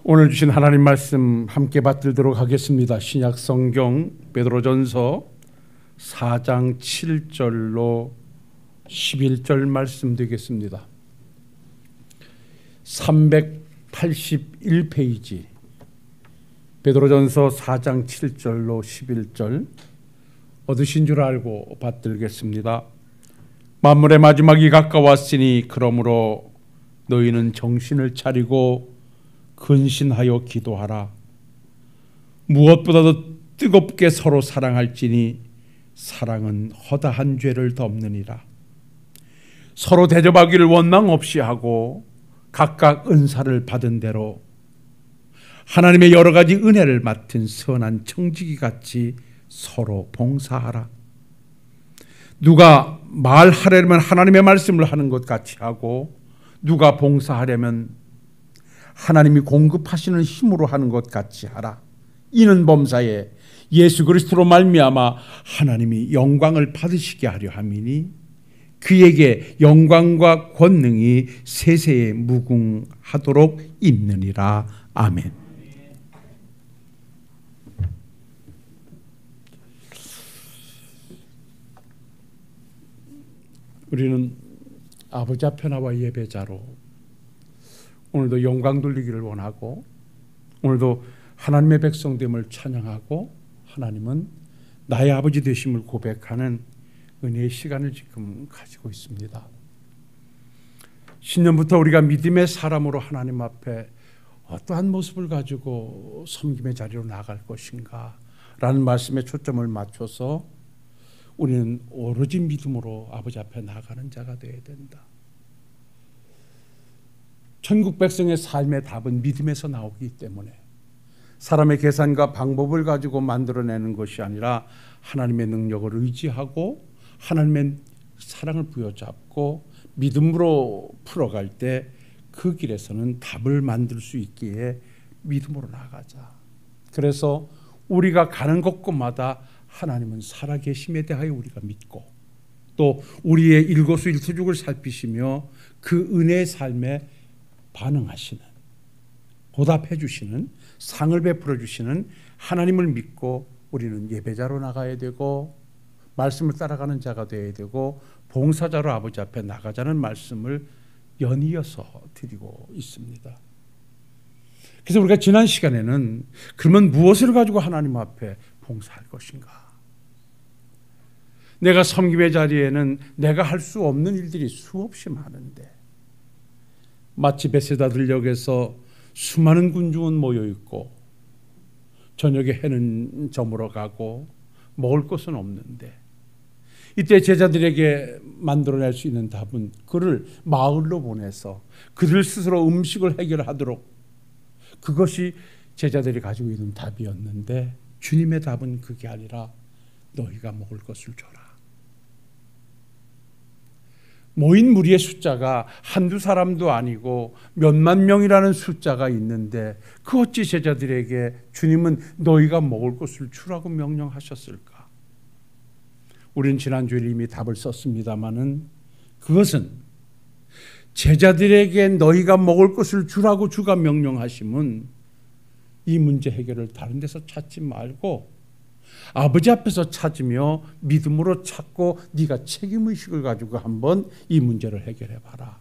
오늘 주신 하나님 말씀 함께 받들도록 하겠습니다. 신약 성경 베드로전서 4장 7절로 11절 말씀 되겠습니다. 381페이지 베드로전서 4장 7절로 11절 얻으신 줄 알고 받들겠습니다. 만물의 마지막이 가까웠으니 그러므로 너희는 정신을 차리고 근신하여 기도하라. 무엇보다도 뜨겁게 서로 사랑할지니 사랑은 허다한 죄를 덮느니라. 서로 대접하기를 원망 없이 하고 각각 은사를 받은 대로 하나님의 여러 가지 은혜를 맡은 선한 청지기 같이 서로 봉사하라. 누가 말하려면 하나님의 말씀을 하는 것 같이 하고 누가 봉사하려면 하나님이 공급하시는 힘으로 하는 것 같이 하라. 이는 범사에 예수 그리스도로 말미암아 하나님이 영광을 받으시게 하려 함이니 그에게 영광과 권능이 세세에 무궁하도록 있느니라. 아멘. 우리는 아버지 앞에 나와 예배자로 오늘도 영광 돌리기를 원하고 오늘도 하나님의 백성됨을 찬양하고 하나님은 나의 아버지 되심을 고백하는 은혜의 시간을 지금 가지고 있습니다. 신년부터 우리가 믿음의 사람으로 하나님 앞에 어떠한 모습을 가지고 섬김의 자리로 나아갈 것인가 라는 말씀에 초점을 맞춰서 우리는 오로지 믿음으로 아버지 앞에 나아가는 자가 되어야 된다. 천국 백성의 삶의 답은 믿음에서 나오기 때문에 사람의 계산과 방법을 가지고 만들어내는 것이 아니라 하나님의 능력을 의지하고 하나님의 사랑을 부여잡고 믿음으로 풀어갈 때 그 길에서는 답을 만들 수 있기에 믿음으로 나가자. 그래서 우리가 가는 곳곳마다 하나님은 살아계심에 대하여 우리가 믿고 또 우리의 일거수일투족을 살피시며 그 은혜의 삶에 반응하시는, 보답해 주시는, 상을 베풀어 주시는 하나님을 믿고 우리는 예배자로 나가야 되고 말씀을 따라가는 자가 되어야 되고 봉사자로 아버지 앞에 나가자는 말씀을 연이어서 드리고 있습니다. 그래서 우리가 지난 시간에는 그러면 무엇을 가지고 하나님 앞에 봉사할 것인가? 내가 섬김의 자리에는 내가 할 수 없는 일들이 수없이 많은데 마치 베세다 들녘에서 수많은 군중은 모여 있고 저녁에 해는 저물어 가고 먹을 것은 없는데 이때 제자들에게 만들어낼 수 있는 답은 그를 마을로 보내서 그들 스스로 음식을 해결하도록, 그것이 제자들이 가지고 있는 답이었는데 주님의 답은 그게 아니라 너희가 먹을 것을 줘라. 모인 무리의 숫자가 한두 사람도 아니고 몇만 명이라는 숫자가 있는데 그 어찌 제자들에게 주님은 너희가 먹을 것을 주라고 명령하셨을까? 우리는 지난주에 이미 답을 썼습니다마는 그것은 제자들에게 너희가 먹을 것을 주라고 주가 명령하심은 이 문제 해결을 다른 데서 찾지 말고 아버지 앞에서 찾으며 믿음으로 찾고 네가 책임의식을 가지고 한번 이 문제를 해결해 봐라.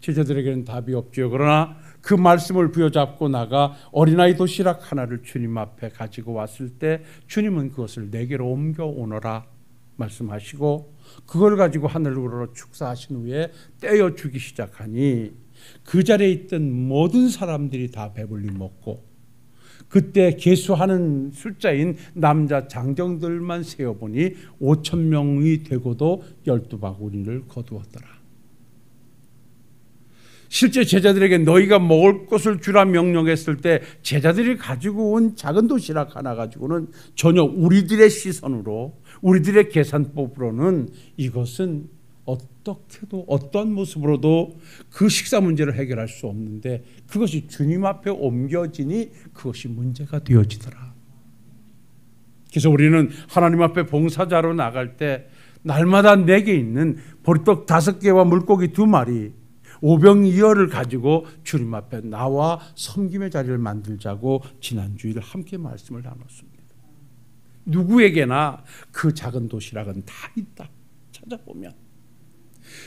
제자들에게는 답이 없죠. 그러나 그 말씀을 부여잡고 나가 어린아이 도시락 하나를 주님 앞에 가지고 왔을 때 주님은 그것을 내게로 옮겨오너라 말씀하시고 그걸 가지고 하늘으로 축사하신 후에 떼어 주기 시작하니 그 자리에 있던 모든 사람들이 다 배불리 먹고 그때 계수하는 숫자인 남자 장정들만 세어보니 5,000명이 되고도 12바구니를 거두었더라. 실제 제자들에게 너희가 먹을 것을 주라 명령했을 때 제자들이 가지고 온 작은 도시락 하나 가지고는 전혀 우리들의 시선으로 우리들의 계산법으로는 이것은 어떻게도 어떤 모습으로도 그 식사 문제를 해결할 수 없는데 그것이 주님 앞에 옮겨지니 그것이 문제가 되어지더라. 그래서 우리는 하나님 앞에 봉사자로 나갈 때 날마다 내게 있는 보리떡 5개와 물고기 2마리 오병이어를 가지고 주님 앞에 나와 섬김의 자리를 만들자고 지난 주일 함께 말씀을 나눴습니다. 누구에게나 그 작은 도시락은 다 있다. 찾아보면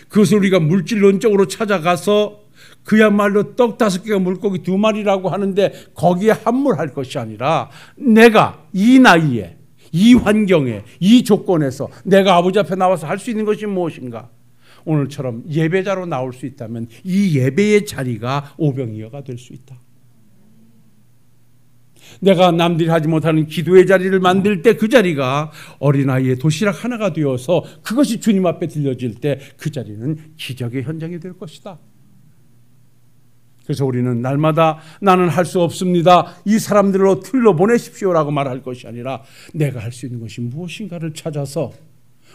그것을 우리가 물질론적으로 찾아가서 그야말로 떡 5개가 물고기 2마리라고 하는데 거기에 함몰할 것이 아니라 내가 이 나이에 이 환경에 이 조건에서 내가 아버지 앞에 나와서 할 수 있는 것이 무엇인가? 오늘처럼 예배자로 나올 수 있다면 이 예배의 자리가 오병이어가 될 수 있다. 내가 남들이 하지 못하는 기도의 자리를 만들 때 그 자리가 어린아이의 도시락 하나가 되어서 그것이 주님 앞에 들려질 때 그 자리는 기적의 현장이 될 것이다. 그래서 우리는 날마다 나는 할 수 없습니다. 이 사람들로 틀로 보내십시오라고 말할 것이 아니라 내가 할 수 있는 것이 무엇인가를 찾아서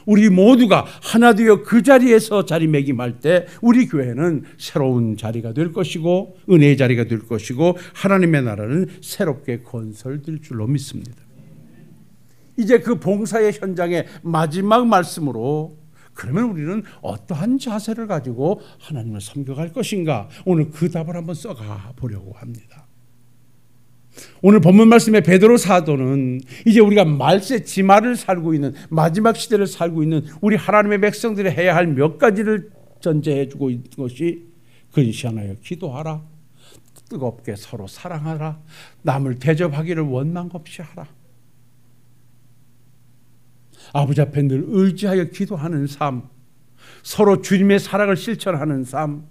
우리 모두가 하나 되어 그 자리에서 자리매김할 때 우리 교회는 새로운 자리가 될 것이고 은혜의 자리가 될 것이고 하나님의 나라는 새롭게 건설될 줄로 믿습니다. 이제 그 봉사의 현장의 마지막 말씀으로 그러면 우리는 어떠한 자세를 가지고 하나님을 섬겨갈 것인가? 오늘 그 답을 한번 써가 보려고 합니다. 오늘 본문 말씀의 베드로 사도는 이제 우리가 말세 지말을 살고 있는 마지막 시대를 살고 있는 우리 하나님의 백성들이 해야 할 몇 가지를 전제해 주고 있는 것이 근시하여 기도하라, 뜨겁게 서로 사랑하라, 남을 대접하기를 원망 없이 하라. 아버지 앞에 늘 의지하여 기도하는 삶, 서로 주님의 사랑을 실천하는 삶,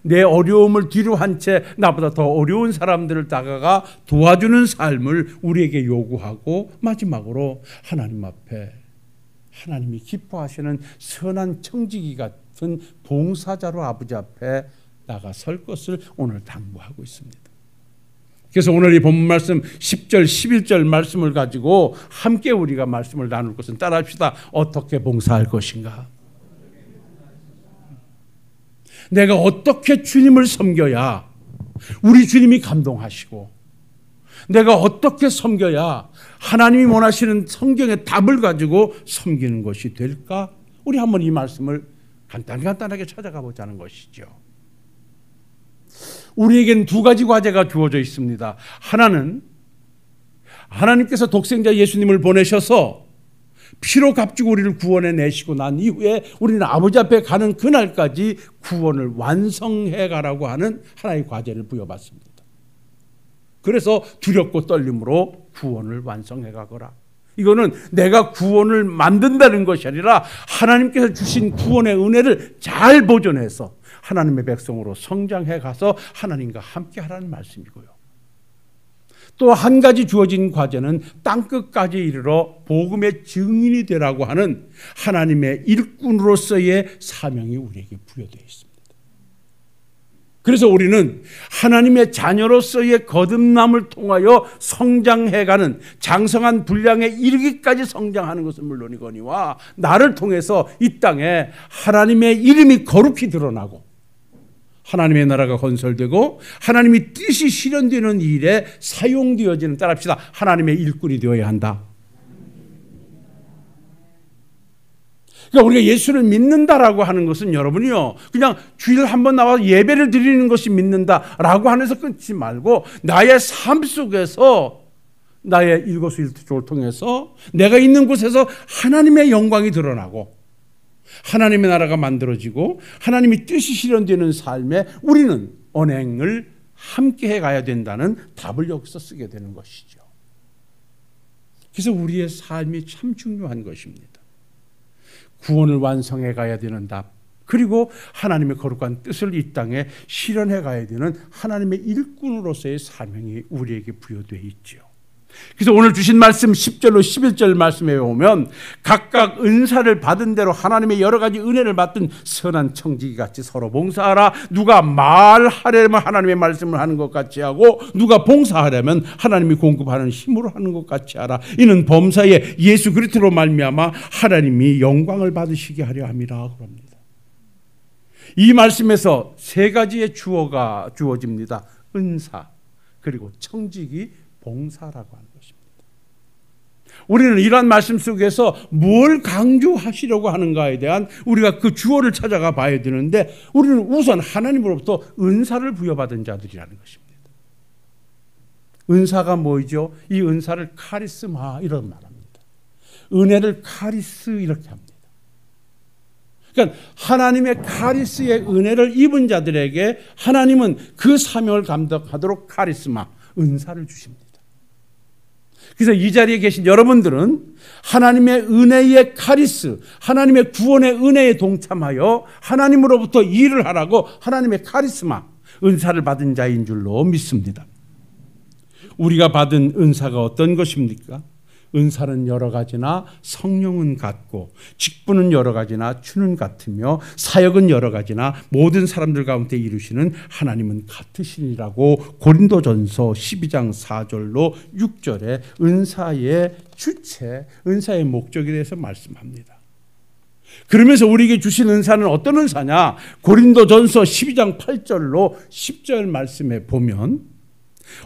내 어려움을 뒤로 한 채 나보다 더 어려운 사람들을 다가가 도와주는 삶을 우리에게 요구하고 마지막으로 하나님 앞에 하나님이 기뻐하시는 선한 청지기 같은 봉사자로 아버지 앞에 나가설 것을 오늘 당부하고 있습니다. 그래서 오늘 이 본문 말씀 10절 11절 말씀을 가지고 함께 우리가 말씀을 나눌 것은 따라합시다. 어떻게 봉사할 것인가? 내가 어떻게 주님을 섬겨야 우리 주님이 감동하시고 내가 어떻게 섬겨야 하나님이 원하시는 성경의 답을 가지고 섬기는 것이 될까? 우리 한번 이 말씀을 간단하게 찾아가 보자는 것이죠. 우리에게는 2가지 과제가 주어져 있습니다. 하나는 하나님께서 독생자 예수님을 보내셔서 피로 값주고 우리를 구원해 내시고 난 이후에 우리는 아버지 앞에 가는 그날까지 구원을 완성해 가라고 하는 하나의 과제를 부여받습니다. 그래서 두렵고 떨림으로 구원을 완성해 가거라. 이거는 내가 구원을 만든다는 것이 아니라 하나님께서 주신 구원의 은혜를 잘 보존해서 하나님의 백성으로 성장해 가서 하나님과 함께 하라는 말씀이고요. 또 한 가지 주어진 과제는 땅끝까지 이르러 복음의 증인이 되라고 하는 하나님의 일꾼으로서의 사명이 우리에게 부여되어 있습니다. 그래서 우리는 하나님의 자녀로서의 거듭남을 통하여 성장해가는 장성한 분량에 이르기까지 성장하는 것은 물론이거니와 나를 통해서 이 땅에 하나님의 이름이 거룩히 드러나고 하나님의 나라가 건설되고 하나님의 뜻이 실현되는 일에 사용되어지는, 따라합시다, 하나님의 일꾼이 되어야 한다. 그러니까 우리가 예수를 믿는다라고 하는 것은 여러분이요, 그냥 주일 한번 나와서 예배를 드리는 것이 믿는다라고 하면서 끊지 말고 나의 삶 속에서 나의 일거수일투족을 통해서 내가 있는 곳에서 하나님의 영광이 드러나고 하나님의 나라가 만들어지고 하나님의 뜻이 실현되는 삶에 우리는 언행을 함께 해가야 된다는 답을 여기서 쓰게 되는 것이죠. 그래서 우리의 삶이 참 중요한 것입니다. 구원을 완성해 가야 되는 답, 그리고 하나님의 거룩한 뜻을 이 땅에 실현해 가야 되는 하나님의 일꾼으로서의 사명이 우리에게 부여되어 있죠. 그래서 오늘 주신 말씀 10절로 11절 말씀에 보면 각각 은사를 받은 대로 하나님의 여러 가지 은혜를 받은 선한 청지기 같이 서로 봉사하라. 누가 말하려면 하나님의 말씀을 하는 것 같이 하고 누가 봉사하려면 하나님이 공급하는 힘으로 하는 것 같이 하라. 이는 범사에 예수 그리스도로 말미암아 하나님이 영광을 받으시게 하려 함이라 그럽니다. 이 말씀에서 세 가지의 주어가 주어집니다. 은사, 그리고 청지기, 봉사라고 하는 것입니다. 우리는 이러한 말씀 속에서 뭘 강조하시려고 하는가에 대한 우리가 그 주어를 찾아가 봐야 되는데, 우리는 우선 하나님으로부터 은사를 부여받은 자들이라는 것입니다. 은사가 뭐죠? 이 은사를 카리스마 이런 말합니다. 은혜를 카리스 이렇게 합니다. 그러니까 하나님의 카리스의 은혜를 입은 자들에게 하나님은 그 사명을 감당하도록 카리스마, 은사를 주십니다. 그래서 이 자리에 계신 여러분들은 하나님의 은혜의 카리스, 하나님의 구원의 은혜에 동참하여 하나님으로부터 일을 하라고 하나님의 카리스마, 은사를 받은 자인 줄로 믿습니다. 우리가 받은 은사가 어떤 것입니까? 은사는 여러 가지나 성령은 같고, 직분은 여러 가지나 주는 같으며, 사역은 여러 가지나 모든 사람들 가운데 이루시는 하나님은 같으시니라고 고린도전서 12장 4절로 6절에 은사의 주체, 은사의 목적에 대해서 말씀합니다. 그러면서 우리에게 주신 은사는 어떤 은사냐? 고린도전서 12장 8절로 10절 말씀에 보면,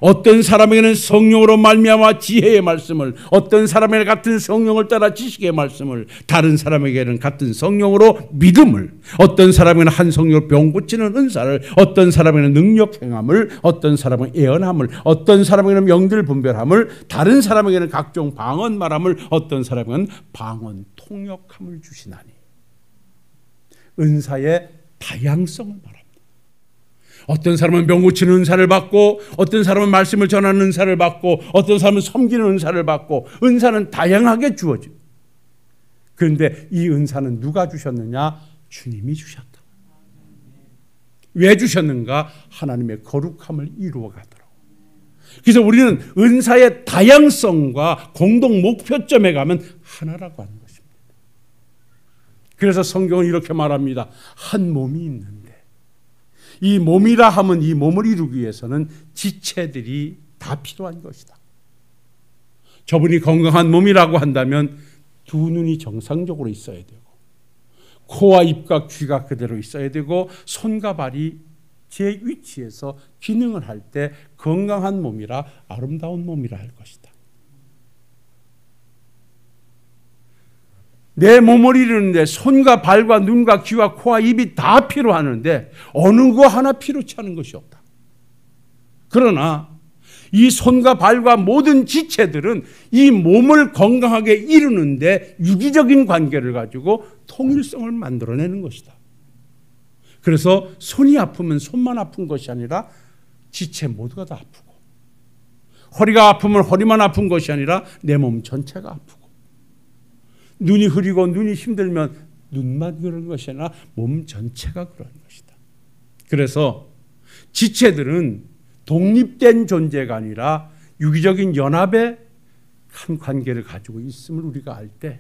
어떤 사람에게는 성령으로 말미암아 지혜의 말씀을, 어떤 사람에게는 같은 성령을 따라 지식의 말씀을, 다른 사람에게는 같은 성령으로 믿음을, 어떤 사람에게는 한 성령으로 병 고치는 은사를, 어떤 사람에게는 능력 행함을, 어떤 사람은 예언함을, 어떤 사람에게는 명들 분별함을, 다른 사람에게는 각종 방언 말함을, 어떤 사람에게는 방언 통역함을 주시나니. 은사의 다양성을 말합니다. 어떤 사람은 병 고치는 은사를 받고, 어떤 사람은 말씀을 전하는 은사를 받고, 어떤 사람은 섬기는 은사를 받고, 은사는 다양하게 주어집니다. 그런데 이 은사는 누가 주셨느냐? 주님이 주셨다. 왜 주셨는가? 하나님의 거룩함을 이루어 가도록. 그래서 우리는 은사의 다양성과 공동 목표점에 가면 하나라고 하는 것입니다. 그래서 성경은 이렇게 말합니다. 한 몸이 있는데, 이 몸이라 하면 이 몸을 이루기 위해서는 지체들이 다 필요한 것이다. 저분이 건강한 몸이라고 한다면 두 눈이 정상적으로 있어야 되고, 코와 입과 귀가 그대로 있어야 되고, 손과 발이 제 위치에서 기능을 할 때 건강한 몸이라, 아름다운 몸이라 할 것이다. 내 몸을 이루는데 손과 발과 눈과 귀와 코와 입이 다 필요하는데 어느 거 하나 필요치 않은 것이 없다. 그러나 이 손과 발과 모든 지체들은 이 몸을 건강하게 이루는데 유기적인 관계를 가지고 통일성을 만들어내는 것이다. 그래서 손이 아프면 손만 아픈 것이 아니라 지체 모두가 다 아프고, 허리가 아프면 허리만 아픈 것이 아니라 내 몸 전체가 아프고, 눈이 흐리고 눈이 힘들면 눈만 그런 것이 아니라 몸 전체가 그런 것이다. 그래서 지체들은 독립된 존재가 아니라 유기적인 연합의 한 관계를 가지고 있음을 우리가 알 때,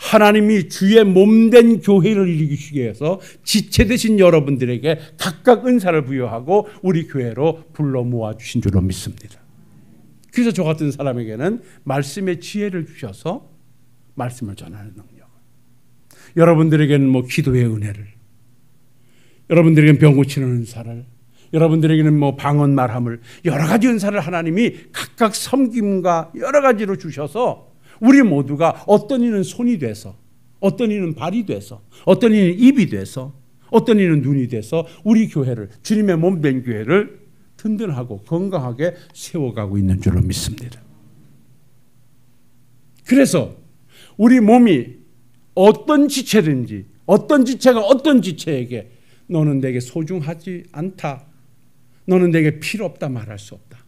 하나님이 주의 몸된 교회를 이루기 위해서 지체 되신 여러분들에게 각각 은사를 부여하고 우리 교회로 불러 모아주신 줄로 믿습니다. 그래서 저 같은 사람에게는 말씀의 지혜를 주셔서 말씀을 전하는 능력, 여러분들에게는 뭐 기도의 은혜를, 여러분들에게는 병 고치는 은사를, 여러분들에게는 뭐 방언 말함을, 여러 가지 은사를 하나님이 각각 섬김과 여러 가지로 주셔서 우리 모두가 어떤 이는 손이 돼서, 어떤 이는 발이 돼서, 어떤 이는 입이 돼서, 어떤 이는 눈이 돼서 우리 교회를, 주님의 몸된 교회를 든든하고 건강하게 세워가고 있는 줄로 믿습니다. 그래서 우리 몸이 어떤 지체든지, 어떤 지체가 어떤 지체에게 너는 내게 소중하지 않다, 너는 내게 필요 없다 말할 수 없다.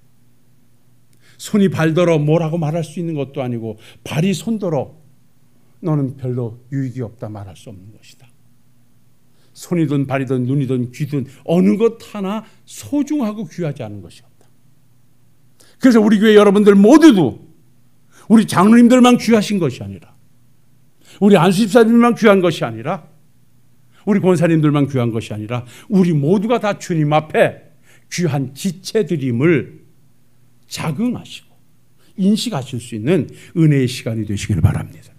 손이 발더러 뭐라고 말할 수 있는 것도 아니고, 발이 손더러 너는 별로 유익이 없다 말할 수 없는 것이다. 손이든 발이든 눈이든 귀든 어느 것 하나 소중하고 귀하지 않은 것이 없다. 그래서 우리 교회 여러분들 모두도 우리 장로님들만 귀하신 것이 아니라, 우리 안수집사님들만 귀한 것이 아니라, 우리 권사님들만 귀한 것이 아니라 우리 모두가 다 주님 앞에 귀한 지체들임을 자긍하시고 인식하실 수 있는 은혜의 시간이 되시길 바랍니다.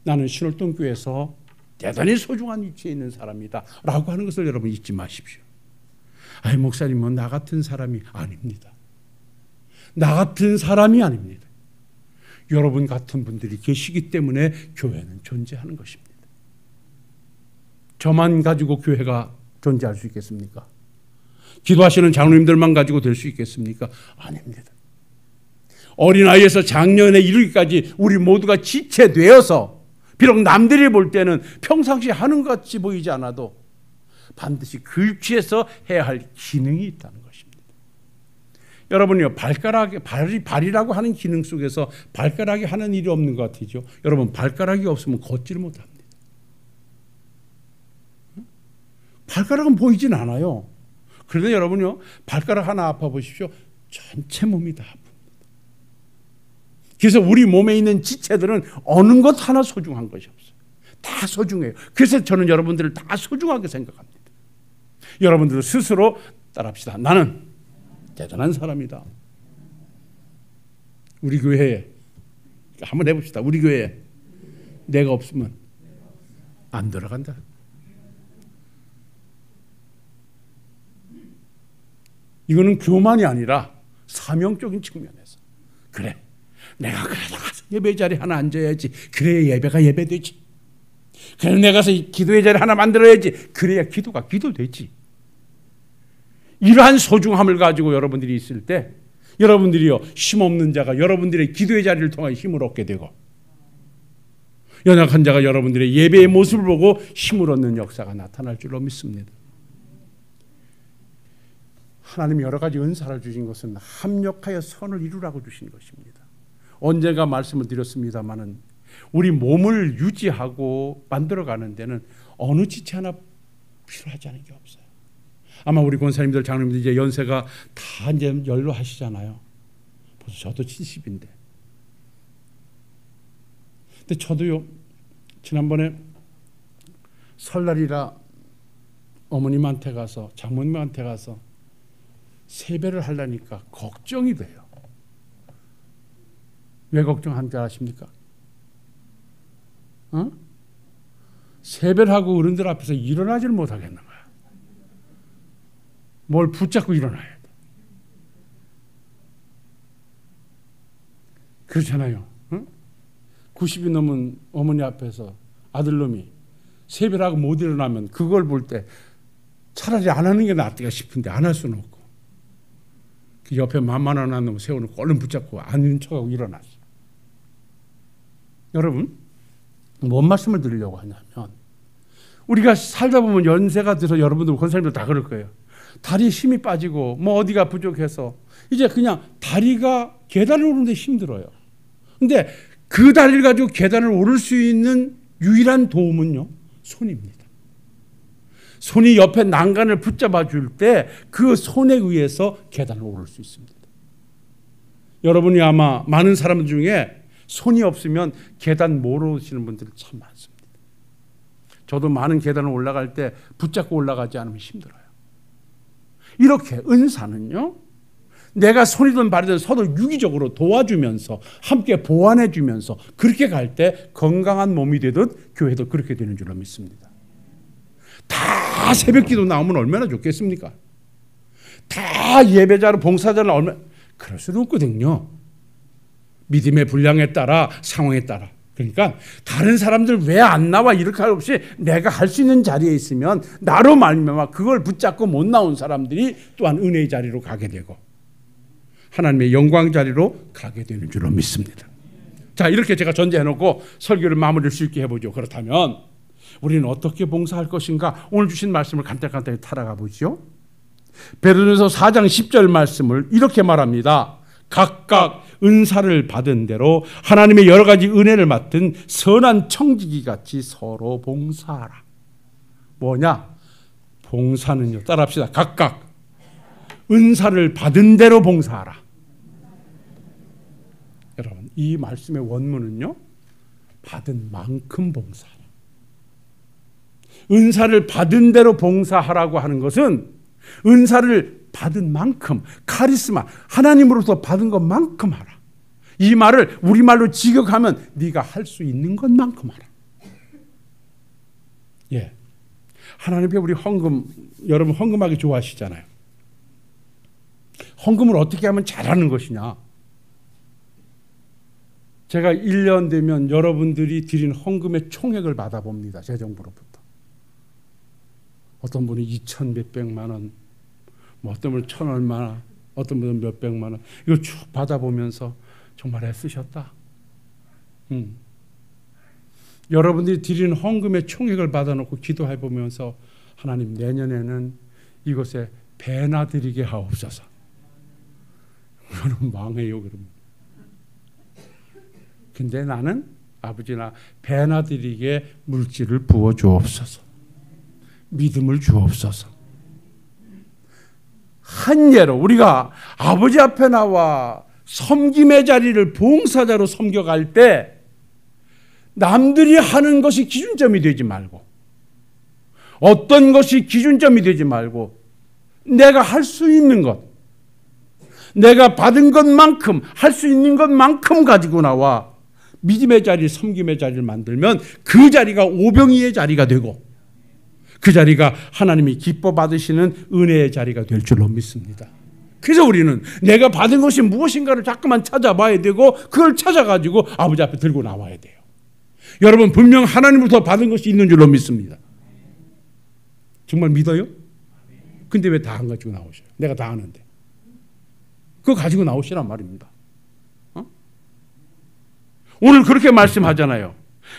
나는 신월동교회에서 대단히 소중한 위치에 있는 사람이다 라고 하는 것을 여러분 잊지 마십시오. 아니 목사님은 나 같은 사람이 아닙니다. 나 같은 사람이 아닙니다. 여러분 같은 분들이 계시기 때문에 교회는 존재하는 것입니다. 저만 가지고 교회가 존재할 수 있겠습니까? 기도하시는 장로님들만 가지고 될 수 있겠습니까? 아닙니다. 어린아이에서 장년에 이르기까지 우리 모두가 지체되어서 비록 남들이 볼 때는 평상시 하는 것 같이 보이지 않아도 반드시 글취해서 해야 할 기능이 있다는 것입니다. 여러분요, 발이라고 하는 기능 속에서 발가락이 하는 일이 없는 것 같으죠. 여러분, 발가락이 없으면 걷지를 못합니다. 발가락은 보이진 않아요. 그런데 여러분요, 발가락 하나 아파 보십시오. 전체 몸이 다 아픕니다. 그래서 우리 몸에 있는 지체들은 어느 것 하나 소중한 것이 없어요. 다 소중해요. 그래서 저는 여러분들을 다 소중하게 생각합니다. 여러분들 스스로 따라합시다. 나는 대단한 사람이다. 우리 교회에 한번 해봅시다. 우리 교회에 내가 없으면 안 들어간다. 이거는 교만이 아니라 사명적인 측면에서 그래, 내가 그래도 가서 예배 자리 하나 앉아야지. 그래야 예배가 예배되지. 그래, 내가 가서 기도의 자리 하나 만들어야지. 그래야 기도가 기도되지. 이러한 소중함을 가지고 여러분들이 있을 때 여러분들이요, 힘없는 자가 여러분들의 기도의 자리를 통해 힘을 얻게 되고 연약한 자가 여러분들의 예배의 모습을 보고 힘을 얻는 역사가 나타날 줄로 믿습니다. 하나님이 여러 가지 은사를 주신 것은 합력하여 선을 이루라고 주신 것입니다. 언젠가 말씀을 드렸습니다마는 우리 몸을 유지하고 만들어가는 데는 어느 지체 하나 필요하지 않은 게 없어요. 아마 우리 권사님들, 장로님들 이제 연세가 다 이제 연로하시잖아요. 벌써 저도 70인데. 근데 저도요, 지난번에 설날이라 어머님한테 가서, 장모님한테 가서 세배를 하려니까 걱정이 돼요. 왜 걱정한 줄 아십니까? 세배를 하고 어른들 앞에서 일어나지를 못하겠는 거야. 뭘 붙잡고 일어나야 돼. 그렇잖아요. 90이 넘은 어머니 앞에서 아들놈이 세배를 하고 못 일어나면 그걸 볼 때 차라리 안 하는 게 낫다 싶은데 안 할 수는 없고 그 옆에 만만한 놈 세워놓고 얼른 붙잡고 앉은 척하고 일어났어. 여러분, 뭔 말씀을 드리려고 하냐면 우리가 살다 보면 연세가 들어서 여러분들 권사님들 다 그럴 거예요. 다리에 힘이 빠지고 뭐 어디가 부족해서 이제 그냥 다리가 계단을 오르는데 힘들어요. 근데 그 다리를 가지고 계단을 오를 수 있는 유일한 도움은요, 손입니다. 손이 옆에 난간을 붙잡아 줄 때 그 손에 의해서 계단을 오를 수 있습니다. 여러분이 아마 많은 사람들 중에 손이 없으면 계단 못 오르시는 분들이 참 많습니다. 저도 많은 계단을 올라갈 때 붙잡고 올라가지 않으면 힘들어요. 이렇게 은사는요, 내가 손이든 발이든 서로 유기적으로 도와주면서 함께 보완해 주면서 그렇게 갈 때 건강한 몸이 되듯 교회도 그렇게 되는 줄로 믿습니다. 다 새벽기도 나오면 얼마나 좋겠습니까? 다 예배자로 봉사자로 얼마나, 그럴 수는 없거든요. 믿음의 분량에 따라 상황에 따라. 그러니까 다른 사람들 왜 안 나와 이렇게 할 없이 내가 할 수 있는 자리에 있으면 나로 말미암아 그걸 붙잡고 못 나온 사람들이 또한 은혜의 자리로 가게 되고 하나님의 영광 자리로 가게 되는 줄로 믿습니다. 자, 이렇게 제가 전제해놓고 설교를 마무리할 수 있게 해보죠. 그렇다면 우리는 어떻게 봉사할 것인가? 오늘 주신 말씀을 간단히 타락해 보죠. 베드로전서 4장 10절 말씀을 이렇게 말합니다. 각각 은사를 받은 대로 하나님의 여러 가지 은혜를 맡은 선한 청지기 같이 서로 봉사하라. 뭐냐? 봉사는요, 따라합시다. 각각 은사를 받은 대로 봉사하라. 여러분, 이 말씀의 원문은요, 받은 만큼 봉사하라. 은사를 받은 대로 봉사하라고 하는 것은 은사를 받은 만큼, 카리스마, 하나님으로부터 받은 것만큼 하라. 이 말을 우리말로 직역하면 네가 할 수 있는 것만큼 하라. 예, 하나님께 우리 헌금, 여러분 헌금하기 좋아하시잖아요. 헌금을 어떻게 하면 잘하는 것이냐? 제가 1년 되면 여러분들이 드린 헌금의 총액을 받아봅니다. 재정부로부터. 어떤 분이 2천 몇백만 원, 뭐 어떤 분은 1,000 얼마나, 어떤 분은 몇백만 원, 이거 쭉 받아보면서 정말 애쓰셨다. 여러분들이 드리는 헌금의 총액을 받아놓고 기도해보면서 하나님 내년에는 이곳에 배나 드리게 하옵소서. 그러면 망해요. 그러면. 근데 나는 아버지나 배나 드리게 물질을 부어 주옵소서. 믿음을 주옵소서. 한 예로 우리가 아버지 앞에 나와 섬김의 자리를 봉사자로 섬겨갈 때 남들이 하는 것이 기준점이 되지 말고, 어떤 것이 기준점이 되지 말고, 내가 할 수 있는 것, 내가 받은 것만큼, 할 수 있는 것만큼 가지고 나와 믿음의 자리, 섬김의 자리를 만들면 그 자리가 오병이의 자리가 되고, 그 자리가 하나님이 기뻐 받으시는 은혜의 자리가 될 줄로 믿습니다. 그래서 우리는 내가 받은 것이 무엇인가를 자꾸만 찾아봐야 되고, 그걸 찾아가지고 아버지 앞에 들고 나와야 돼요. 여러분, 분명 하나님으로부터 받은 것이 있는 줄로 믿습니다. 정말 믿어요? 근데 왜 다 안 가지고 나오셔요? 내가 다 아는데. 그거 가지고 나오시란 말입니다. 오늘 그렇게 말씀하잖아요.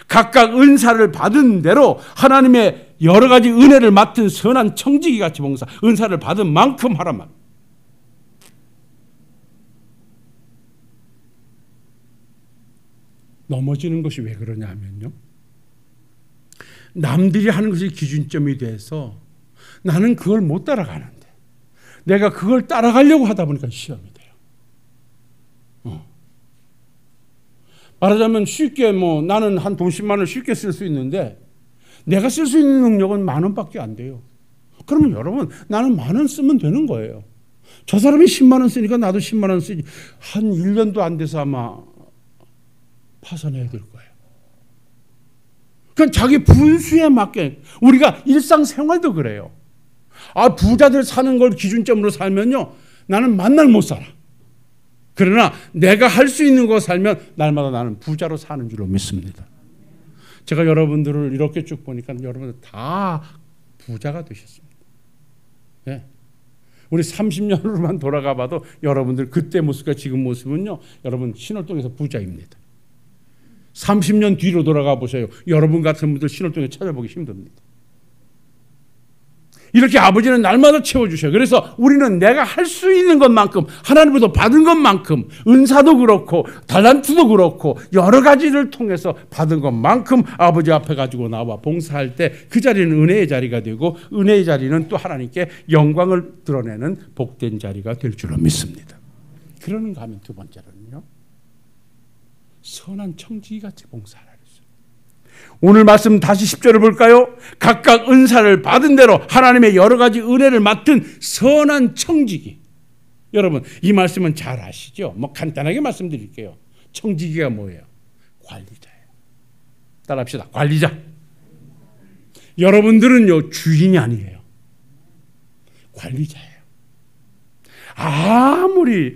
각각 은사를 받은 대로 하나님의 여러 가지 은혜를 맡은 선한 청지기 같이 봉사, 은사를 받은 만큼 하란 말. 넘어지는 것이 왜 그러냐면요, 남들이 하는 것이 기준점이 돼서 나는 그걸 못 따라가는데, 내가 그걸 따라가려고 하다 보니까 시험이 돼요. 말하자면 쉽게 나는 한 돈 10만 원을 쉽게 쓸 수 있는데 내가 쓸 수 있는 능력은 10,000원밖에 안 돼요. 그러면 여러분, 나는 10,000원 쓰면 되는 거예요. 저 사람이 10만 원 쓰니까 나도 10만 원 쓰지. 한 1년도 안 돼서 아마 파산해야 될 거예요. 그건 자기 분수에 맞게. 우리가 일상생활도 그래요. 부자들 사는 걸 기준점으로 살면요, 나는 만날 못 살아. 그러나 내가 할 수 있는 거 살면 날마다 나는 부자로 사는 줄로 믿습니다. 제가 여러분들을 이렇게 쭉 보니까 여러분들 다 부자가 되셨습니다. 네. 우리 30년으로만 돌아가 봐도 여러분들 그때 모습과 지금 모습은요, 여러분 신월동에서 부자입니다. 30년 뒤로 돌아가 보세요. 여러분 같은 분들 신월동에 찾아보기 힘듭니다. 이렇게 아버지는 날마다 채워주셔요. 그래서 우리는 내가 할 수 있는 것만큼, 하나님으로부터 받은 것만큼, 은사도 그렇고 달란트도 그렇고 여러 가지를 통해서 받은 것만큼 아버지 앞에 가지고 나와 봉사할 때 그 자리는 은혜의 자리가 되고, 은혜의 자리는 또 하나님께 영광을 드러내는 복된 자리가 될 줄로 믿습니다. 그러는가 하면 두 번째로는요, 선한 청지기같이 봉사하라. 오늘 말씀 다시 10절을 볼까요? 각각 은사를 받은 대로 하나님의 여러 가지 은혜를 맡은 선한 청지기. 여러분, 이 말씀은 잘 아시죠? 간단하게 말씀드릴게요. 청지기가 뭐예요? 관리자예요. 따라합시다. 관리자. 여러분들은요, 주인이 아니에요. 관리자예요.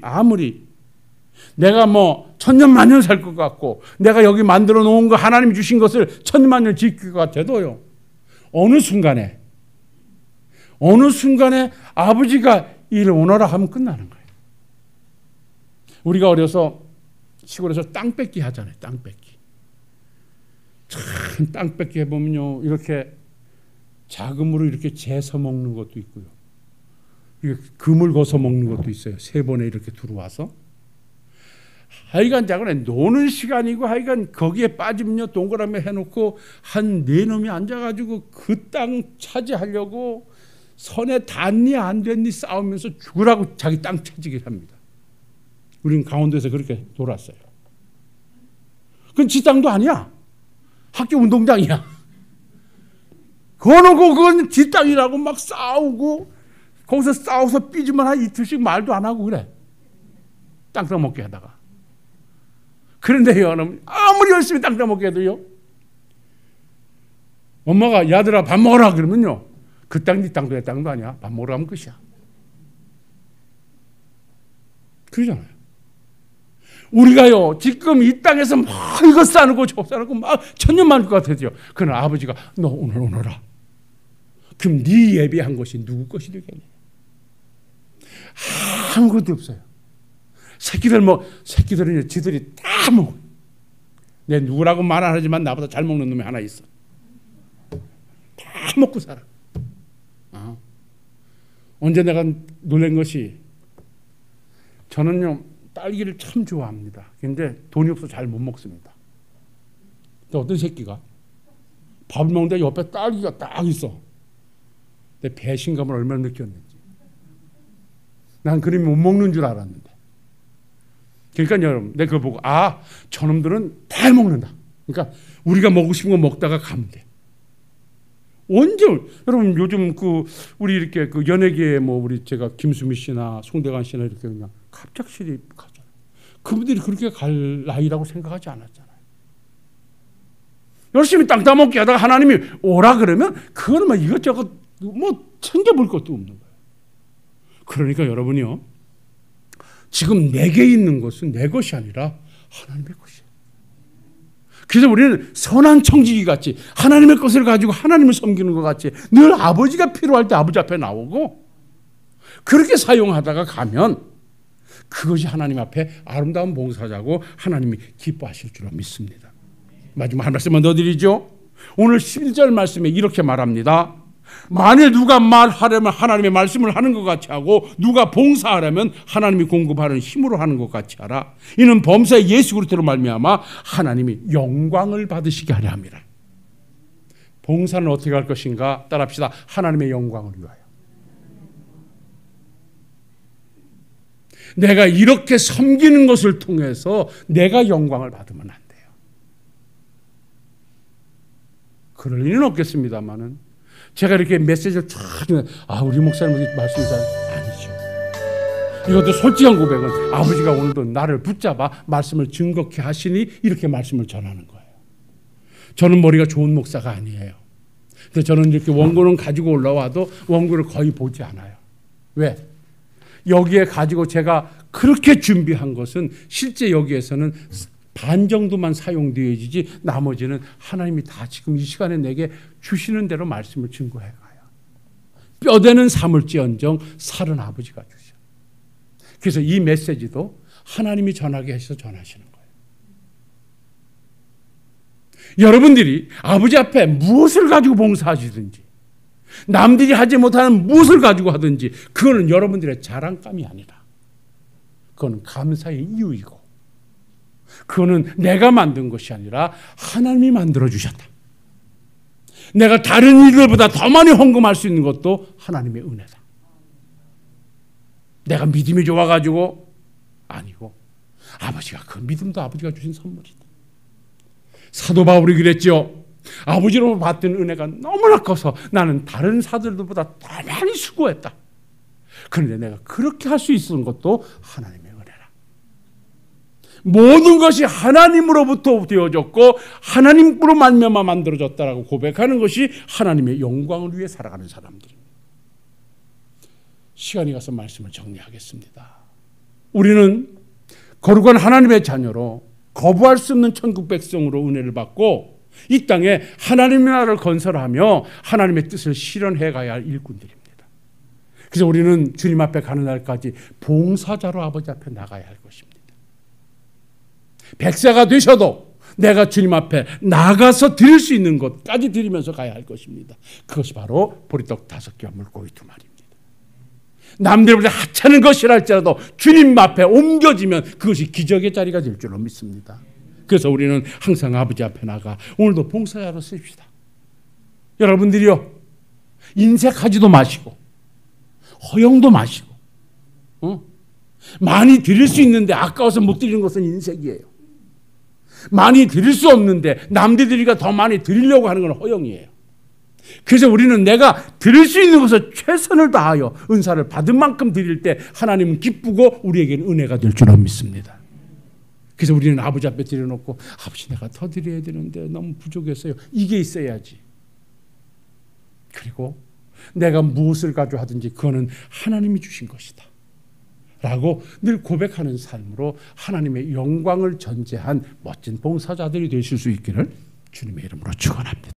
아무리 내가 천년만년 살 것 같고, 내가 여기 만들어 놓은 거, 하나님이 주신 것을 천년만년 지킬 것 같아도요, 어느 순간에 아버지가 일을 오너라 하면 끝나는 거예요. 우리가 어려서 시골에서 땅 뺏기 하잖아요. 땅 뺏기. 참 땅 뺏기 해보면요, 이렇게 자금으로 이렇게 재서 먹는 것도 있고요, 이렇게 금을 거서 먹는 것도 있어요. 3번에 이렇게 들어와서. 하여간 자고에 노는 시간이고, 하여간 거기에 빠지면요, 동그라미 해놓고 한 4놈이 앉아가지고 그 땅 차지하려고 선에 닿니 안 됐니 싸우면서 죽으라고 자기 땅 차지기를 합니다. 우리는 강원도에서 그렇게 돌았어요. 그건 지 땅도 아니야. 학교 운동장이야. 그거놓고 그건 지 땅이라고 막 싸우고, 거기서 싸워서 삐지면 한 이틀씩 말도 안 하고 그래. 땅 따먹게 하다가. 그런데 여러분, 아무리 열심히 땅 따먹게 해도요, 엄마가 야들아 밥 먹어라 그러면요, 그 땅 네 땅도 내 땅도 아니야. 밥 먹으러 가면 끝이야. 그러잖아요. 우리가요 지금 이 땅에서 막 이거 싸누고 저거 싸누고 막 천년만일 것 같아요. 그러나 아버지가 너 오늘 오너라. 그럼 네 예배한 것이 누구 것이 되겠냐? 아무것도 없어요. 새끼들은 지들이 다 먹어. 내 누구라고 말 안 하지만 나보다 잘 먹는 놈이 하나 있어. 다 먹고 살아. 언제 내가 놀란 것이, 저는요 딸기를 참 좋아합니다. 근데 돈이 없어서 잘 못 먹습니다. 어떤 새끼가 밥을 먹는데 옆에 딸기가 딱 있어. 내 배신감을 얼마나 느꼈는지. 난 그림이 못 먹는 줄 알았는데. 그러니까 여러분, 내가 그거 보고 저놈들은 다 먹는다. 그러니까 우리가 먹고 싶은 거 먹다가 가면 돼. 언제 여러분 요즘 우리 이렇게 연예계에 우리 제가 김수미 씨나 송대관 씨나 이렇게 그냥 갑작스레 가잖아요. 그분들이 그렇게 갈 나이라고 생각하지 않았잖아요. 열심히 땅 따먹기 하다가 하나님이 오라 그러면 그거는 이것저것 챙겨볼 것도 없는 거예요. 그러니까 여러분이요, 지금 내게 있는 것은 내 것이 아니라 하나님의 것이에요. 그래서 우리는 선한 청지기 같이 하나님의 것을 가지고 하나님을 섬기는 것 같이 늘 아버지가 필요할 때 아버지 앞에 나오고 그렇게 사용하다가 가면 그것이 하나님 앞에 아름다운 봉사자고 하나님이 기뻐하실 줄로 믿습니다. 마지막 한 말씀만 더 드리죠. 오늘 11절 말씀에 이렇게 말합니다. 만일 누가 말하려면 하나님의 말씀을 하는 것 같이 하고 누가 봉사하려면 하나님이 공급하는 힘으로 하는 것 같이 하라. 이는 범사의 예수 그리스도로 말미암아 하나님이 영광을 받으시게 하려 함이라. 봉사는 어떻게 할 것인가? 따라합시다. 하나님의 영광을 위하여. 내가 이렇게 섬기는 것을 통해서 내가 영광을 받으면 안 돼요. 그럴 리는 없겠습니다만은 제가 이렇게 메시지를 쫙 우리 목사님 말씀이 아니죠. 이것도 솔직한 고백은 아버지가 오늘도 나를 붙잡아 말씀을 증거케 하시니 이렇게 말씀을 전하는 거예요. 저는 머리가 좋은 목사가 아니에요. 근데 저는 이렇게 원고는 가지고 올라와도 원고를 거의 보지 않아요. 왜? 여기에 가지고 제가 그렇게 준비한 것은 실제 여기에서는 반 정도만 사용되어지지 나머지는 하나님이 다 지금 이 시간에 내게 주시는 대로 말씀을 증거해 가요. 뼈대는 삼을지언정 살은 아버지가 주셔. 그래서 이 메시지도 하나님이 전하게 하셔서 전하시는 거예요. 여러분들이 아버지 앞에 무엇을 가지고 봉사하시든지 남들이 하지 못하는 무엇을 가지고 하든지 그거는 여러분들의 자랑감이 아니라 그거는 감사의 이유이고 그거는 내가 만든 것이 아니라 하나님이 만들어 주셨다. 내가 다른 이들보다 더 많이 헌금할 수 있는 것도 하나님의 은혜다. 내가 믿음이 좋아가지고 아니고 아버지가 그 믿음도 아버지가 주신 선물이다. 사도 바울이 그랬죠. 아버지로 받던 은혜가 너무나 커서 나는 다른 사들보다 더 많이 수고했다. 그런데 내가 그렇게 할 수 있는 것도 하나님의 은혜라. 모든 것이 하나님으로부터 되어졌고 하나님으로 말미암아 만들어졌다라고 고백하는 것이 하나님의 영광을 위해 살아가는 사람들입니다. 시간이 가서 말씀을 정리하겠습니다. 우리는 거룩한 하나님의 자녀로 거부할 수 없는 천국 백성으로 은혜를 받고 이 땅에 하나님의 나라를 건설하며 하나님의 뜻을 실현해 가야 할 일꾼들입니다. 그래서 우리는 주님 앞에 가는 날까지 봉사자로 아버지 앞에 나가야 할 것입니다. 백세가 되셔도 내가 주님 앞에 나가서 드릴 수 있는 것까지 드리면서 가야 할 것입니다. 그것이 바로 보리떡 5개와 물고기 2마리입니다. 남들보다 하찮은 것이랄지라도 주님 앞에 옮겨지면 그것이 기적의 자리가 될 줄로 믿습니다. 그래서 우리는 항상 아버지 앞에 나가 오늘도 봉사자로 씁시다. 여러분들이요 인색하지도 마시고 허영도 마시고 많이 드릴 수 있는데 아까워서 못 드리는 것은 인색이에요. 많이 드릴 수 없는데 남들이가 더 많이 드리려고 하는 건 허영이에요. 그래서 우리는 내가 드릴 수 있는 것을 최선을 다하여 은사를 받은 만큼 드릴 때 하나님은 기쁘고 우리에게는 은혜가 될 줄로 믿습니다. 그래서 우리는 아버지 앞에 드려놓고 아버지 내가 더 드려야 되는데 너무 부족했어요. 이게 있어야지. 그리고 내가 무엇을 가지고 하든지 그거는 하나님이 주신 것이다 라고 늘 고백하는 삶으로 하나님의 영광을 전제한 멋진 봉사자들이 되실 수 있기를 주님의 이름으로 축원합니다.